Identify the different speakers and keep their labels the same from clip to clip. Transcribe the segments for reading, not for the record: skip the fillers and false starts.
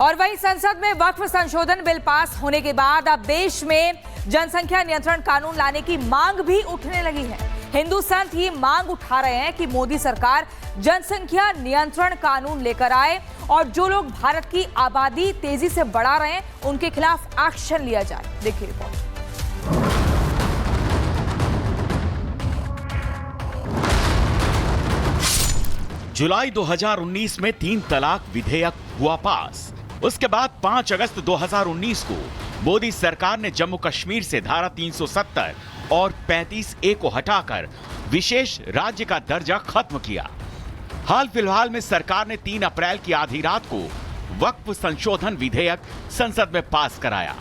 Speaker 1: और वहीं संसद में वक्फ संशोधन बिल पास होने के बाद अब देश में जनसंख्या नियंत्रण कानून लाने की मांग भी उठने लगी है। हिंदू संत ये मांग उठा रहे हैं कि मोदी सरकार जनसंख्या नियंत्रण कानून लेकर आए और जो लोग भारत की आबादी तेजी से बढ़ा रहे हैं उनके खिलाफ एक्शन लिया जाए। देखिए रिपोर्ट।
Speaker 2: जुलाई 2019 में 3 तलाक विधेयक हुआ पास। उसके बाद 5 अगस्त 2019 को मोदी सरकार ने जम्मू कश्मीर से धारा 370 और 35A को हटाकर विशेष राज्य का दर्जा खत्म किया। हाल फिलहाल में सरकार ने 3 अप्रैल की आधी रात को वक्फ संशोधन विधेयक संसद में पास कराया।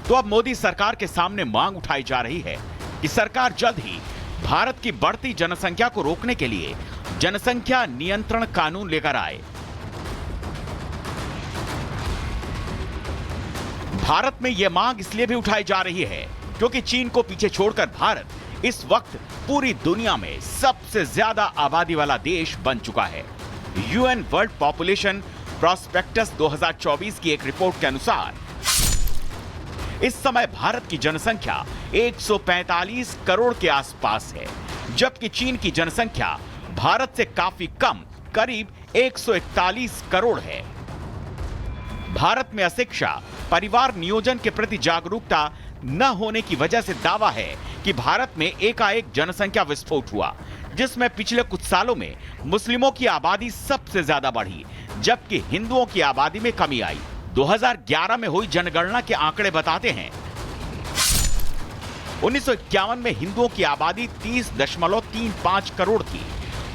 Speaker 2: तो अब मोदी सरकार के सामने मांग उठाई जा रही है कि सरकार जल्द ही भारत की बढ़ती जनसंख्या को रोकने के लिए जनसंख्या नियंत्रण कानून लेकर आए। भारत में यह मांग इसलिए भी उठाई जा रही है क्योंकि चीन को पीछे छोड़कर भारत इस वक्त पूरी दुनिया में सबसे ज्यादा आबादी वाला देश बन चुका है। यूएन वर्ल्ड पॉपुलेशन प्रोस्पेक्टस 2024 की एक रिपोर्ट के अनुसार इस समय भारत की जनसंख्या 145 करोड़ के आसपास है, जबकि चीन की जनसंख्या भारत से काफी कम करीब 141 करोड़ है। भारत में अशिक्षा, परिवार नियोजन के प्रति जागरूकता न होने की वजह से दावा है कि भारत में एकाएक जनसंख्या विस्फोट हुआ, जिसमें पिछले कुछ सालों में मुस्लिमों की आबादी सबसे ज्यादा बढ़ी, जबकि हिंदुओं की आबादी में कमी आई। 2011 में हुई जनगणना के आंकड़े बताते हैं 1951 में हिंदुओं की आबादी 30.35 करोड़ थी,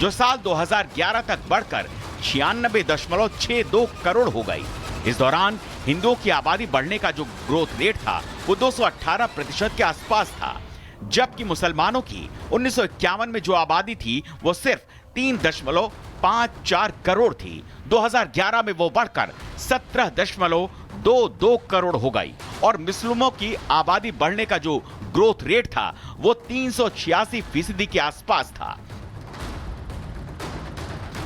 Speaker 2: जो साल 2011 तक बढ़कर 96.62 करोड़ हो गई। इस दौरान हिंदुओं की आबादी बढ़ने का जो ग्रोथ रेट था वो 218% के आसपास था, जबकि मुसलमानों की 1951 में जो आबादी थी वो सिर्फ 3.54 करोड़ थी। 2011 में वो बढ़कर 17.22 करोड़ हो गई और मुस्लिमों की आबादी बढ़ने का जो ग्रोथ रेट था वो 386% के आसपास था।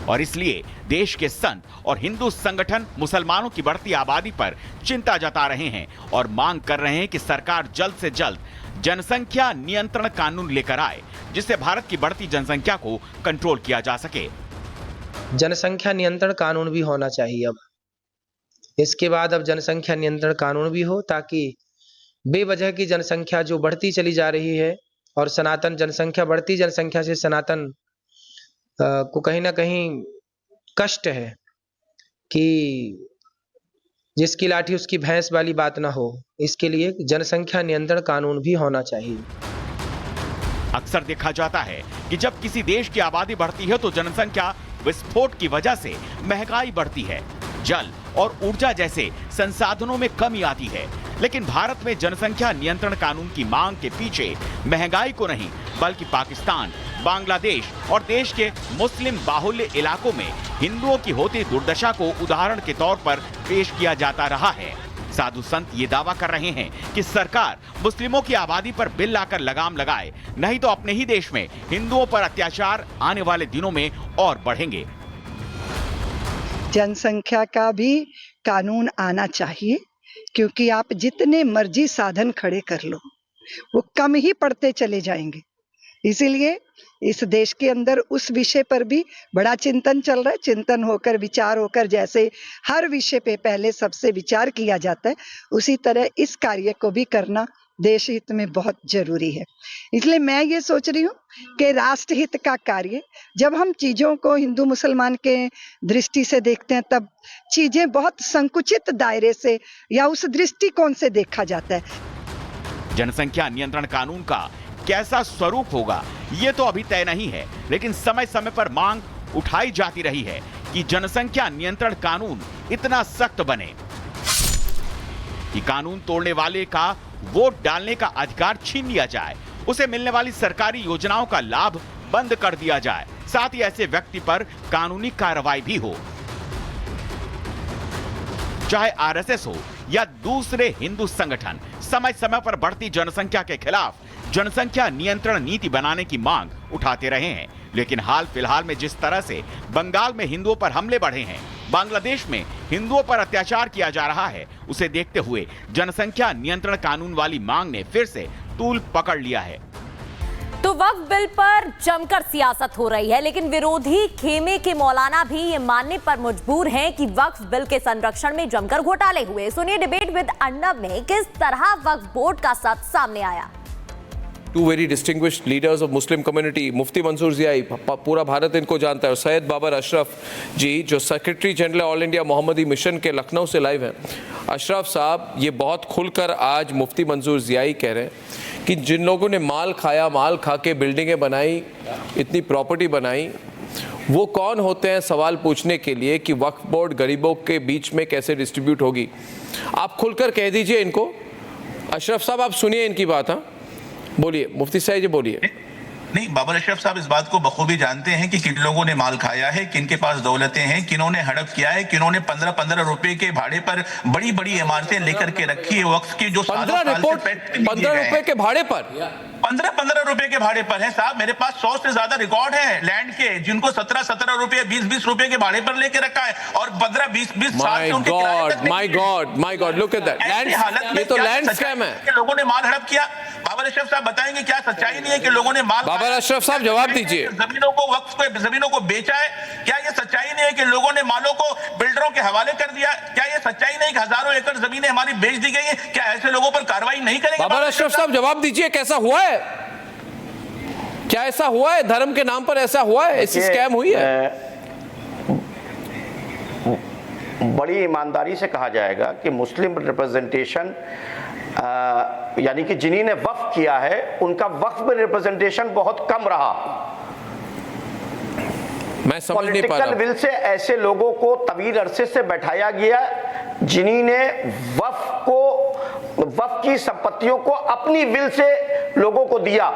Speaker 2: और इसलिए देश के संत और हिंदू संगठन मुसलमानों की बढ़ती आबादी पर चिंता जता रहे हैं और मांग कर रहे हैं कि सरकार जल्द से जल्द जनसंख्या नियंत्रण कानून लेकर आए, जिससे भारत की बढ़ती जनसंख्या को कंट्रोल किया जा सके।
Speaker 3: जनसंख्या नियंत्रण कानून भी होना चाहिए। अब इसके बाद अब जनसंख्या नियंत्रण कानून भी हो, ताकि बेवजह की जनसंख्या जो बढ़ती चली जा रही है और सनातन जनसंख्या, बढ़ती जनसंख्या से सनातन को कहीं ना कहीं कष्ट है कि जिसकी लाठी उसकी भैंस वाली बात ना हो। इसके लिए जनसंख्या नियंत्रण कानून भी होना चाहिए।
Speaker 2: अक्सर देखा जाता है कि जब किसी देश की आबादी बढ़ती है तो जनसंख्या विस्फोट की वजह से महंगाई बढ़ती है, जल और ऊर्जा जैसे संसाधनों में कमी आती है। लेकिन भारत में जनसंख्या नियंत्रण कानून की मांग के पीछे महंगाई को नहीं बल्कि पाकिस्तान, बांग्लादेश और देश के मुस्लिम बाहुल्य इलाकों में हिंदुओं की होती दुर्दशा को उदाहरण के तौर पर पेश किया जाता रहा है। साधु संत ये दावा कर रहे हैं कि सरकार मुस्लिमों की आबादी पर बिल लाकर लगाम लगाए, नहीं तो अपने ही देश में हिंदुओं पर अत्याचार आने वाले दिनों में और बढ़ेंगे।
Speaker 4: जनसंख्या का भी कानून आना चाहिए, क्योंकि आप जितने मर्जी साधन खड़े कर लो वो कम ही पड़ते चले जाएंगे। इसीलिए इस देश के अंदर उस विषय पर भी बड़ा चिंतन चल रहा है। चिंतन होकर, विचार होकर, जैसे हर विषय पे पहले सबसे विचार किया जाता है, उसी तरह इस कार्य को भी करना देश हित में बहुत जरूरी है। इसलिए मैं ये सोच रही हूँ कि राष्ट्र हित का कार्य, जब हम चीजों को हिंदू मुसलमान के दृष्टि से देखते हैं तब चीजें बहुत संकुचित दायरे से या उस दृष्टिकोण से देखा जाता है।
Speaker 2: जनसंख्या नियंत्रण कानून का कैसा स्वरूप होगा ये तो अभी तय नहीं है, लेकिन समय समय पर मांग उठाई जाती रही है कि जनसंख्या नियंत्रण कानून इतना सख्त बने कि कानून तोड़ने वाले का वोट डालने का अधिकार छीन लिया जाए, उसे मिलने वाली सरकारी योजनाओं का लाभ बंद कर दिया जाए, साथ ही ऐसे व्यक्ति पर कानूनी कार्रवाई भी हो। चाहे आरएसएस हो या दूसरे हिंदू संगठन समय समय पर बढ़ती जनसंख्या के खिलाफ जनसंख्या नियंत्रण नीति बनाने की मांग उठाते रहे हैं। लेकिन हाल फिलहाल में जिस तरह से बंगाल में हिंदुओं पर हमले बढ़े हैं, बांग्लादेश में हिंदुओं पर अत्याचार किया जा रहा है, उसे देखते हुए जनसंख्या नियंत्रण कानून वाली मांग ने फिर से तूल पकड़ लिया है।
Speaker 5: तो वक्फ बिल पर जमकर सियासत हो रही है, लेकिन विरोधी खेमे के मौलाना भी ये मानने पर मजबूर हैं कि वक्फ बिल के संरक्षण में जमकर घोटाले हुए। सुनिए डिबेट विद अर्नब में किस तरह वक्फ बोर्ड का सच सामने आया।
Speaker 6: Two very distinguished leaders of Muslim community, Mufti Mansoor Ziyai, पूरा भारत इनको जानता है, और सैयद बाबर अशरफ जी जो सेक्रेटरी जनरल ऑल इंडिया मोहम्मदी मिशन के लखनऊ से लाइव हैं। अशरफ साहब ये बहुत खुलकर आज मुफ्ती मंसूर ज़ियाई कह रहे हैं कि जिन लोगों ने माल खाया, माल खा के बिल्डिंगें बनाई, इतनी प्रॉपर्टी बनाई, वो कौन होते हैं सवाल पूछने के लिए कि वक्फ बोर्ड गरीबों के बीच में कैसे डिस्ट्रीब्यूट होगी। आप खुलकर कह दीजिए इनको। अशरफ साहब आप सुनिए इनकी बात। हाँ बोलिए मुफ्ती साहब जी, बोलिए।
Speaker 7: नहीं, बाबर अशरफ साहब इस बात को बखूबी जानते हैं कि किन लोगों ने माल खाया है, किन के पास दौलतें हैं, किन्होंने हड़प किया है, किन्होंने 15-15 रुपए के भाड़े पर बड़ी बड़ी इमारतें लेकर के रखी है वक्फ की, जो
Speaker 6: 15 रुपए के भाड़े पर
Speaker 7: 15-15 रुपए के भाड़े पर है साहब। मेरे पास 100 से ज्यादा रिकॉर्ड है लैंड के, जिनको 17-17 रुपए 20-20 रुपए के भाड़े पर लेके रखा है, और 15-20 साल से उनके किराए तक नहीं।
Speaker 6: My God look at that. ये तो लैंड स्कैम है
Speaker 7: कि लोगों ने माल हड़प किया। बाबर अशरफ साहब बताएंगे क्या सच्चाई नहीं है कि लोगों ने माल,
Speaker 6: बाबर अशरफ साहब जवाब दीजिए,
Speaker 7: जमीनों को वक्फ को जमीनों को बेचा है? क्या ये सच्चाई नहीं है कि लोगों ने मालों को बिल्डरों के हवाले कर दिया? क्या ये सच्चाई नहीं कि हजारों एकड़ जमीनें हमारी बेच दी गई है? क्या ऐसे लोगों पर कार्रवाई नहीं करेंगे?
Speaker 6: बाबर अशरफ साहब जवाब दीजिए, कैसा हुआ है? क्या ऐसा हुआ है? धर्म के नाम पर ऐसा हुआ है? ऐसी स्कैम हुई है?
Speaker 8: बड़ी ईमानदारी से कहा जाएगा कि मुस्लिम रिप्रेजेंटेशन यानी कि जिन्हीं ने वक्फ किया है उनका वक्फ में रिप्रेजेंटेशन बहुत कम रहा।
Speaker 6: मैं समझ नहीं पा रहा।
Speaker 8: पॉलिटिकल विल से ऐसे लोगों को तवील अरसे से बैठाया गया जिन्हीं ने वक्फ की संपत्तियों को अपनी विल से लोगों को दिया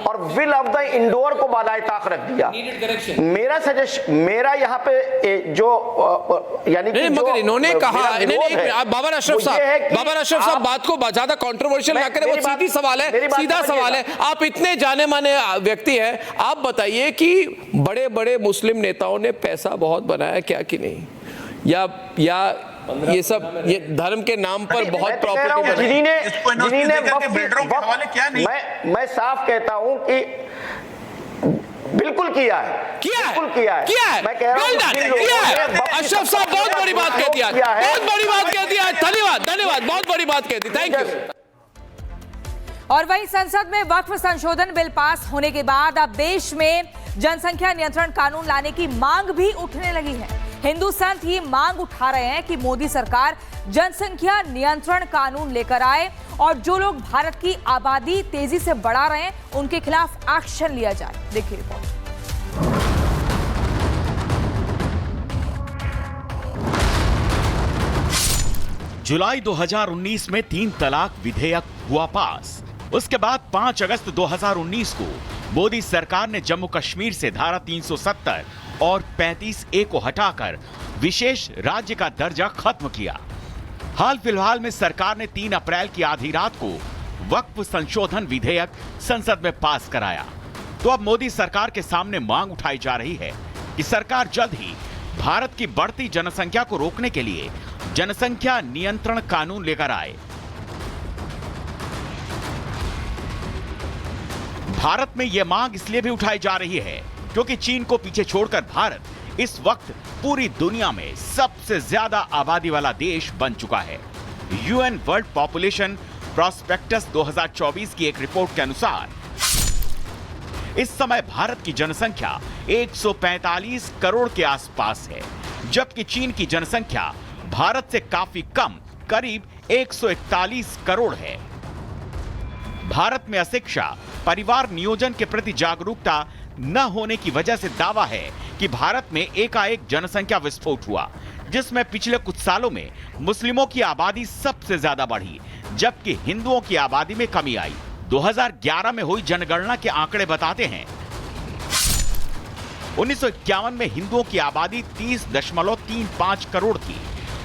Speaker 8: और विल ऑफ द इंडोर को बालाए ताक रख दिया। मेरा सजेशन, मेरा यहाँ पे जो यानी कि
Speaker 6: मगर इन्होंने कहा, बाबर अशरफ साहब बात को ज्यादा कंट्रोवर्शियल ना करें, वो सीधी सवाल है, सीधा सवाल है। आप इतने जाने माने व्यक्ति हैं, आप बताइए कि बड़े बड़े मुस्लिम नेताओं ने पैसा बहुत बनाया क्या कि नहीं, या ये सब ये धर्म के नाम पर बहुत प्रॉपर्टी
Speaker 7: जिन्होंने
Speaker 8: मैं साफ कहता हूं कि बिल्कुल किया है। मैं कह रहा हूं
Speaker 6: अशरफ साहब बहुत बड़ी बात कह दिया, बहुत बड़ी बात कह दिया। धन्यवाद, बहुत बड़ी बात कह दी, थैंक यू।
Speaker 1: और वहीं संसद में वक्फ संशोधन बिल पास होने के बाद अब देश में जनसंख्या नियंत्रण कानून लाने की मांग भी उठने लगी है। हिंदू संत ये मांग उठा रहे हैं कि मोदी सरकार जनसंख्या नियंत्रण कानून लेकर आए और जो लोग भारत की आबादी तेजी से बढ़ा रहे हैं उनके खिलाफ एक्शन लिया जाए। देखिए रिपोर्ट।
Speaker 2: जुलाई 2019 में 3 तलाक विधेयक हुआ पास। उसके बाद 5 अगस्त 2019 को मोदी सरकार ने जम्मू कश्मीर से धारा 370 और 35A को हटाकर विशेष राज्य का दर्जा खत्म किया। हाल फिलहाल में सरकार ने 3 अप्रैल की आधी रात को वक्फ संशोधन विधेयक संसद में पास कराया। तो अब मोदी सरकार के सामने मांग उठाई जा रही है कि सरकार जल्द ही भारत की बढ़ती जनसंख्या को रोकने के लिए जनसंख्या नियंत्रण कानून लेकर आए। भारत में यह मांग इसलिए भी उठाई जा रही है क्योंकि चीन को पीछे छोड़कर भारत इस वक्त पूरी दुनिया में सबसे ज्यादा आबादी वाला देश बन चुका है। यूएन वर्ल्ड पॉपुलेशन प्रोस्पेक्टस 2024 की एक रिपोर्ट के अनुसार इस समय भारत की जनसंख्या 145 करोड़ के आसपास है, जबकि चीन की जनसंख्या भारत से काफी कम, करीब 141 करोड़ है। भारत में अशिक्षा, परिवार नियोजन के प्रति जागरूकता न होने की वजह से दावा है कि भारत में एकाएक जनसंख्या विस्फोट हुआ, जिसमें पिछले कुछ सालों में मुस्लिमों की आबादी सबसे ज्यादा बढ़ी, जबकि हिंदुओं की आबादी में कमी आई। 2011 में हुई जनगणना के आंकड़े बताते हैं 1951 में हिंदुओं की आबादी 30.35 करोड़ थी,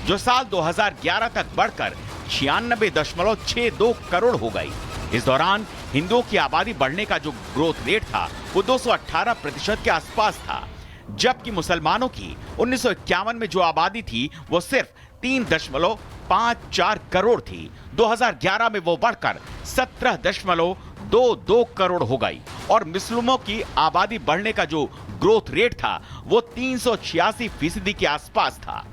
Speaker 2: जो साल 2011 तक बढ़कर 96.62 करोड़ हो गई। इस दौरान हिंदुओं की आबादी बढ़ने का जो ग्रोथ रेट था वो 218% के आसपास था, जबकि मुसलमानों की 1951 में जो आबादी थी वो सिर्फ 3.54 करोड़ थी। 2011 में वो बढ़कर 17.22 करोड़ हो गई और मुस्लिमों की आबादी बढ़ने का जो ग्रोथ रेट था वो 386% के आसपास था।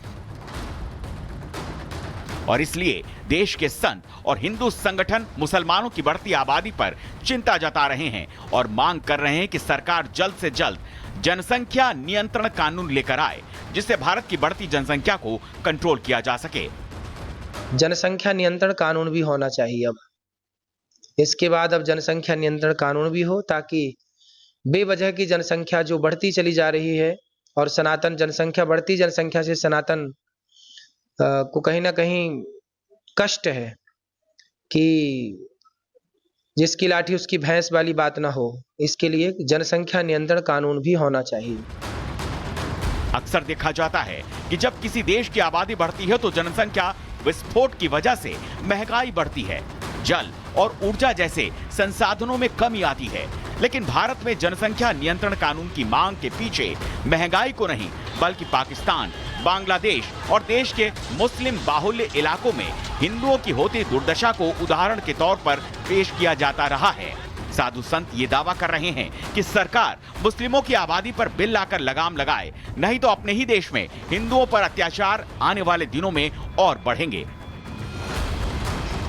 Speaker 2: और इसलिए देश के संत और हिंदू संगठन मुसलमानों की बढ़ती आबादी पर चिंता जता रहे हैं और मांग कर रहे हैं कि सरकार जल्द से जल्द जनसंख्या नियंत्रण कानून लेकर आए, जिससे भारत की बढ़ती जनसंख्या को कंट्रोल किया जा सके।
Speaker 3: जनसंख्या नियंत्रण कानून भी होना चाहिए अब। इसके बाद अब जनसंख्या नियंत्रण कानून भी हो, ताकि बेवजह की जनसंख्या जो बढ़ती चली जा रही है और सनातन जनसंख्या, बढ़ती जनसंख्या से सनातन को कहीं ना कहीं कष्ट है कि जिसकी लाठी उसकी भैंस वाली बात ना हो। इसके लिए जनसंख्या नियंत्रण कानून भी होना चाहिए।
Speaker 2: अक्सर देखा जाता है कि जब किसी देश की आबादी बढ़ती है तो जनसंख्या विस्फोट की वजह से महंगाई बढ़ती है, जल और ऊर्जा जैसे संसाधनों में कमी आती है। लेकिन भारत में जनसंख्या नियंत्रण कानून की मांग के पीछे महंगाई को नहीं, बल्कि पाकिस्तान, बांग्लादेश और देश के मुस्लिम बाहुल्य इलाकों में हिंदुओं की होती दुर्दशा को उदाहरण के तौर पर पेश किया जाता रहा है। साधु संत ये दावा कर रहे हैं कि सरकार मुस्लिमों की आबादी पर बिल लाकर लगाम लगाए, नहीं तो अपने ही देश में हिंदुओं पर अत्याचार आने वाले दिनों में और बढ़ेंगे।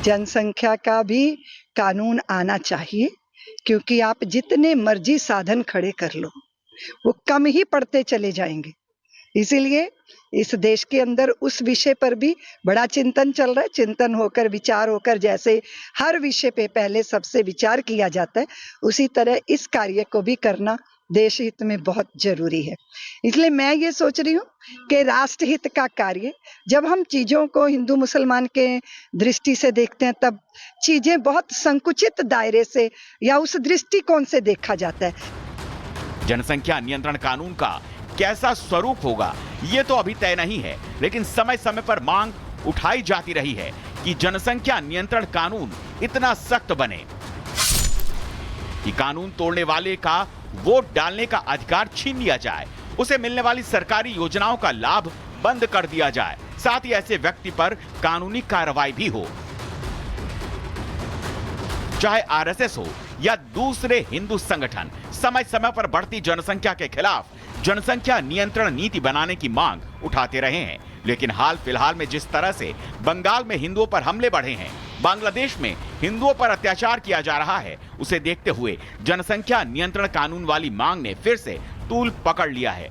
Speaker 4: जनसंख्या का भी कानून आना चाहिए, क्योंकि आप जितने मर्जी साधन खड़े कर लो वो कम ही पड़ते चले जाएंगे। इसीलिए इस देश के अंदर उस विषय पर भी बड़ा चिंतन चल रहा है। चिंतन होकर, विचार होकर, जैसे हर विषय पे पहले सबसे विचार किया जाता है, उसी तरह इस कार्य को भी करना देश हित में बहुत जरूरी है। इसलिए मैं ये सोच रही हूँ कि राष्ट्र हित का कार्य, जब हम चीजों को हिंदू मुसलमान के दृष्टि से देखते हैं तब चीजें बहुत संकुचित दायरे से या उस दृष्टिकोण से देखा जाता है।
Speaker 2: जनसंख्या नियंत्रण कानून का कैसा स्वरूप होगा ये तो अभी तय नहीं है, लेकिन समय समय पर मांग उठाई जाती रही है कि जनसंख्या नियंत्रण कानून इतना सख्त बने कि कानून तोड़ने वाले का वोट डालने का अधिकार छीन लिया जाए, उसे मिलने वाली सरकारी योजनाओं का लाभ बंद कर दिया जाए, साथ ही ऐसे व्यक्ति पर कानूनी कार्रवाई भी हो। चाहे आरएसएस हो या दूसरे हिंदू संगठन समय समय पर बढ़ती जनसंख्या के खिलाफ जनसंख्या नियंत्रण नीति बनाने की मांग उठाते रहे हैं। लेकिन हाल फिलहाल में जिस तरह से बंगाल में हिंदुओं पर हमले बढ़े हैं, बांग्लादेश में हिंदुओं पर अत्याचार किया जा रहा है, उसे देखते हुए जनसंख्या नियंत्रण कानून वाली मांग ने फिर से तूल पकड़ लिया है।